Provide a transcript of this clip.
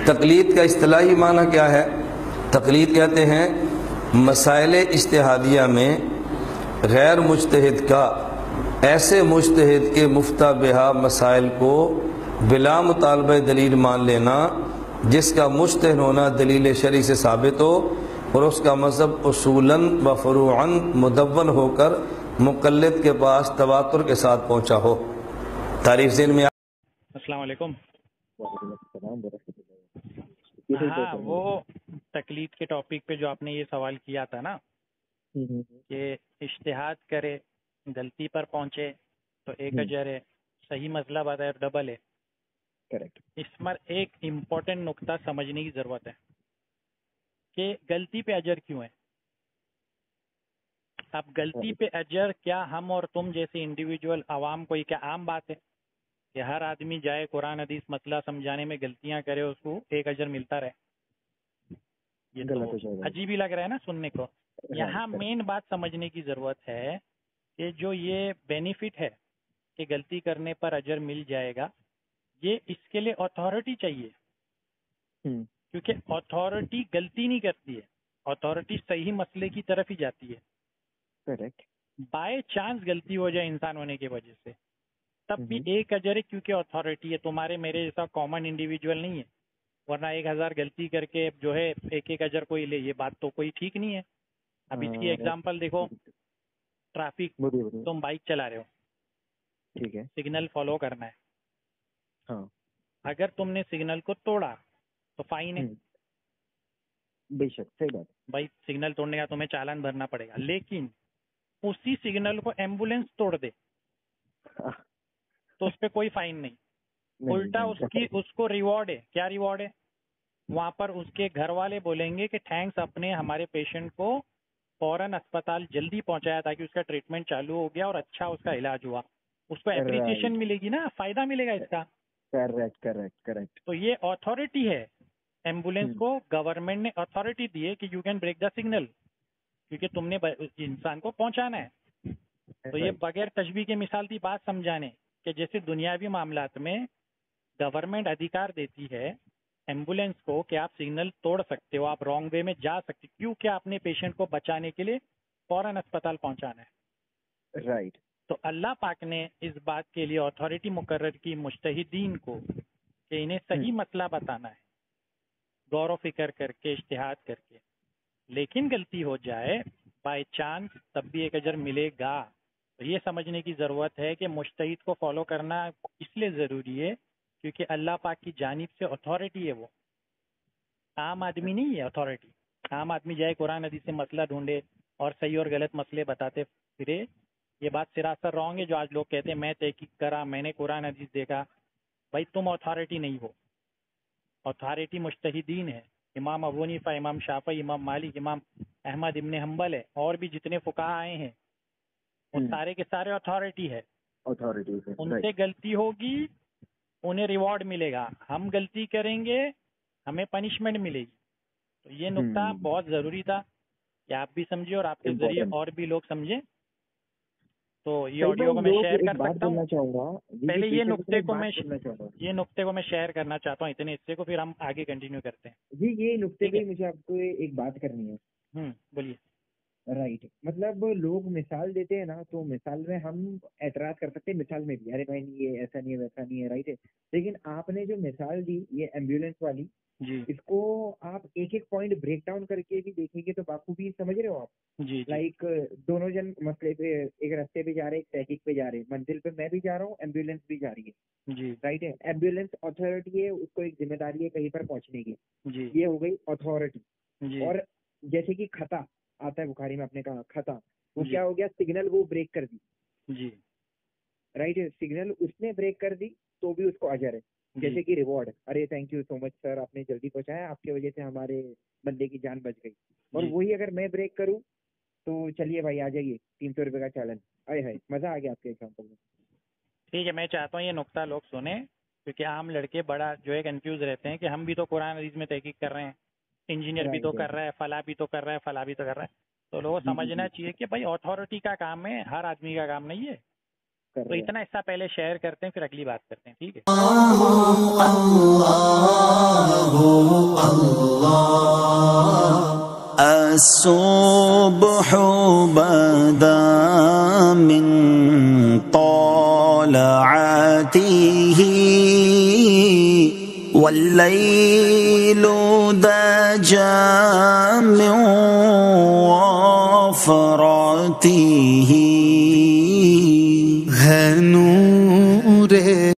تقلید کا اصطلاحی معنی کیا ہے؟ تقلید کہتے ہیں مسائل اجتہادیہ میں غیر مجتہد کا ایسے مجتہد کے مفتہ بہا مسائل کو بلا مطالبہ دلیل مان لینا جس کا مجتہد ہونا دلیل شرعی سے ثابت ہو اور اس کا مذہب اصولاً و فروعاً مدون ہو کر مقلد کے پاس تواتر کے ساتھ پہنچا ہو۔ تعریف ذہن میں السلام علیکم۔ ہاں، وہ تقلید کے ٹاپک پہ جو آپ نے یہ سوال کیا تھا نا کہ اجتہاد کرے غلطی پر پہنچے تو ایک اجر ہے، صحیح مسئلہ بتائے ڈبل ہے۔ کریکٹ۔ اس میں ایک امپورٹنٹ نقطہ سمجھنے کی ضرورت ہے کہ غلطی پہ اجر کیوں ہے۔ اب غلطی پہ اجر کیا ہم اور تم جیسے انڈیویجول عوام کو یہ کیا عام بات ہے کہ ہر آدمی جائے قرآن حدیث مسئلہ سمجھانے میں غلطیاں کرے اس کو ایک اجر ملتا رہے؟ یہ تو عجیب ہی لگ رہا ہے نا سننے کو۔ یہاں مین بات سمجھنے کی ضرورت ہے کہ جو یہ بینیفٹ ہے کہ غلطی کرنے پر اجر مل جائے گا، یہ اس کے لیے اتھارٹی چاہیے، کیونکہ اتھارٹی غلطی نہیں کرتی ہے، اتھارٹی صحیح مسئلے کی طرف ہی جاتی ہے۔ کریکٹ۔ بائی چانس غلطی ہو جائے انسان ہونے کی وجہ سے تب بھی ایک اجر ہے، کیونکہ اتھارٹی ہے، تمہارے میرے جیسا کامن انڈیویجول نہیں ہے، ورنہ 1000 غلطی کر کے جو ہے ایک ایک اجر کوئی لے، یہ بات تو کوئی ٹھیک نہیں ہے۔ اب اس کی ایگزامپل دیکھو، ٹریفک، تم بائک چلا رہے ہو، ٹھیک ہے، سگنل فالو کرنا ہے، ہاں، اگر تم نے سگنل کو توڑا تو فائن ہے، بے شک، صحیح بات۔ بھائی سگنل توڑنے کا تمہیں چالان بھرنا پڑے گا، لیکن اسی سگنل کو ایمبولینس توڑ دے تو اس پہ کوئی فائن نہیں، الٹا اس کو ریوارڈ ہے۔ کیا ریوارڈ ہے؟ وہاں پر اس کے گھر والے بولیں گے کہ تھینکس، اپنے ہمارے پیشنٹ کو فوراً اسپتال جلدی پہنچایا تاکہ اس کا ٹریٹمنٹ چالو ہو گیا اور اچھا اس کا علاج ہوا، اس کو اپریسیشن ملے گی نا، فائدہ ملے گا اس کا۔ Correct correct correct. تو یہ اتھارٹی ہے، ایمبولینس کو گورنمنٹ نے اتھارٹی دی ہے کہ you can break the signal, کیونکہ تم نے انسان کو پہنچانا ہے۔ تو یہ بغیر تشبیہ کی مثال تھی بات سمجھانے کہ جیسے دنیاوی معاملات میں گورنمنٹ ادھیکار دیتی ہے ایمبولینس کو کہ آپ سگنل توڑ سکتے ہو، آپ رانگ وے میں جا سکتے، کیونکہ آپ نے پیشنٹ کو بچانے کے لیے فوراً اسپتال پہنچانا ہے۔ رائٹ۔ تو اللہ پاک نے اس بات کے لیے اتھارٹی مقرر کی مجتہدین کو کہ انہیں صحیح مسئلہ بتانا ہے، غور و فکر کر کے، اجتہاد کر کے، لیکن غلطی ہو جائے بائی چانس تب بھی ایک اجر ملے گا۔ تو یہ سمجھنے کی ضرورت ہے کہ مجتہد کو فالو کرنا اس لیے ضروری ہے کیونکہ اللہ پاک کی جانب سے اتھارٹی ہے، وہ عام آدمی نہیں ہے اتھارٹی۔ عام آدمی جائے قرآن حدیث سے مسئلہ ڈھونڈے اور صحیح اور غلط مسئلے بتاتے پھرے، یہ بات سراسر رانگ ہے جو آج لوگ کہتے ہیں میں تحقیق کرا، میں نے قرآن حدیث دیکھا۔ بھائی تم اتھارٹی نہیں ہو، اتھارٹی مجتہدین ہے، امام ابو حنیفہ، امام شافعی، امام مالک، امام احمد ابن حنبل ہے، اور بھی جتنے فقہا آئے ہیں وہ سارے کے سارے اتھارٹی ہے۔ اتھارٹی ان سے غلطی ہوگی انہیں ریوارڈ ملے گا، ہم غلطی کریں گے ہمیں پنشمنٹ ملے گی۔ تو یہ نقطہ بہت ضروری تھا کہ آپ بھی سمجھے اور آپ کے ذریعے اور بھی لوگ سمجھیں۔ تو یہ آڈیو کو میں شیئر کر سکتا ہوں، پہلے یہ نقطے کو میں شیئر کرنا چاہتا ہوں، اتنے حصے کو پھر ہم آگے کنٹینیو کرتے ہیں۔ جی، یہ نقطے پہ مجھے آپ کو ایک بات کرنی ہے۔ بولیے۔ رائٹ، مطلب لوگ مثال دیتے ہیں نا، تو مثال میں ہم اعتراض کر سکتے ہیں مثال میں بھی، ارے بھائی یہ ایسا نہیں ہے ویسا نہیں ہے، رائٹ ہے، لیکن آپ نے جو مثال دی یہ ایمبولینس والی، جی، اس کو آپ ایک ایک پوائنٹ بریک ڈاؤن کر کے بھی دیکھیں گے تو بخوبی سمجھ رہے ہو آپ۔ جی، لائک دونوں جن مسئلے پہ ایک راستے پہ جا رہے، ایک تحقیق پہ جا رہے، منزل پہ میں بھی جا رہا ہوں، ایمبولینس بھی جا رہی ہے، جی، رائٹ ہے۔ ایمبولینس اتھارٹی ہے، اس کو ایک ذمہ داری ہے کہیں پر پہنچنے کی، جی، یہ ہو گئی اتھارٹی۔ جی، اور جیسے کہ خطا آتا ہے بخاری میں، آپ نے کہا خطا، وہ کیا ہو گیا، سگنل وہ بریک کر دی، جی، رائٹ ہے، سگنل اس نے بریک کر دی تو بھی اس کو اجر ہے، جیسے کہ ریوارڈ، ارے thank you so much sir, آپ نے جلدی پہنچایا، آپ کی وجہ سے ہمارے بندے کی جان بچ گئی۔ اور وہی اگر میں بریک کروں تو چلیے بھائی آ جائیے، 300 روپے کا چالن، ارے ہے، مزہ آ گیا آپ کے ایگزامپل میں۔ ٹھیک ہے، میں چاہتا ہوں یہ نقطہ لوگ سنیں، کیونکہ عام لڑکے بڑا جو ہے کنفیوز رہتے ہیں کہ ہم بھی تو قرآن حدیث میں تحقیق کر رہے ہیں، انجینئر بھی تو کر رہا ہے، فلاں بھی تو کر رہا ہے، فلاں بھی تو کر رہا ہے۔ تو لوگوں کو سمجھنا چاہیے کہ بھائی اتھارٹی کا کام ہے، ہر آدمی کا کام نہیں ہے۔ کر تو رہے ہیں. اتنا حصہ پہلے شیئر کرتے ہیں، پھر اگلی بات کرتے ہیں، ٹھیک ہے؟ الصبح بدا من طلعته والليل دجى من وفرته